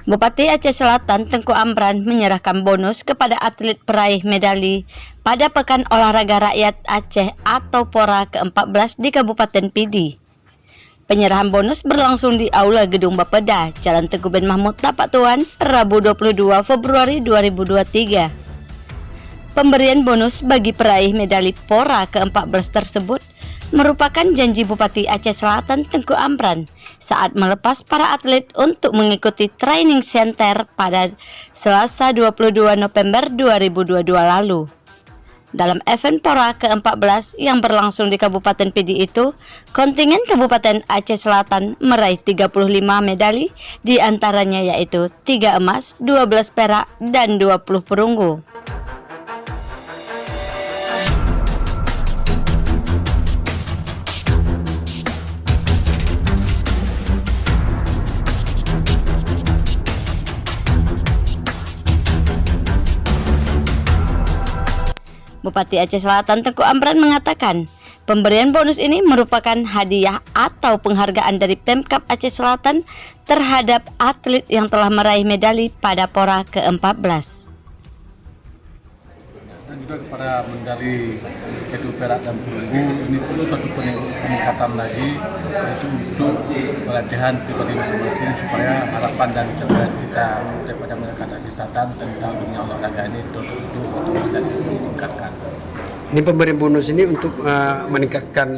Bupati Aceh Selatan Tengku Amran menyerahkan bonus kepada atlet peraih medali pada Pekan Olahraga Rakyat Aceh atau PORA ke-14 di Kabupaten Pidi. Penyerahan bonus berlangsung di Aula Gedung Bapeda, Jalan Tengku bin Mahmud, Tapak Tuan, Rabu 22 Februari 2023. Pemberian bonus bagi peraih medali PORA ke-14 tersebut merupakan janji Bupati Aceh Selatan Tengku Amran saat melepas para atlet untuk mengikuti training center pada Selasa 22 November 2022 lalu. Dalam event PORA ke-14 yang berlangsung di Kabupaten Pidi itu, kontingen Kabupaten Aceh Selatan meraih 35 medali, di antaranya yaitu 3 emas, 12 perak, dan 20 perunggu. Bupati Aceh Selatan Tengku Amran mengatakan, pemberian bonus ini merupakan hadiah atau penghargaan dari Pemkab Aceh Selatan terhadap atlet yang telah meraih medali pada PORA ke-14. Dan juga kepada medali yaitu perak dan perunggu, ini perlu suatu peningkatan lagi, yaitu untuk pelatihan pribadi masing-masing supaya harapan dan cita kita daripada masyarakat Aceh Selatan tentang dunia olahraga ini terus ditingkatkan. Ini pemberian bonus ini untuk meningkatkan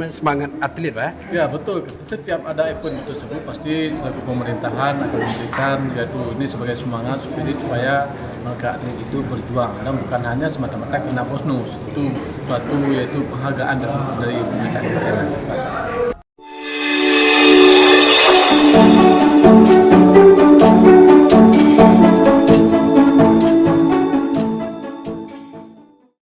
semangat atlet, Pak? Ya betul. Setiap ada event tersebut pasti selaku pemerintahan akan memberikan yaitu ini sebagai semangat supaya mereka atlet itu berjuang dan bukan hanya semata-mata kena bonus. Itu suatu yaitu penghargaan dari pemerintah Aceh Selatan.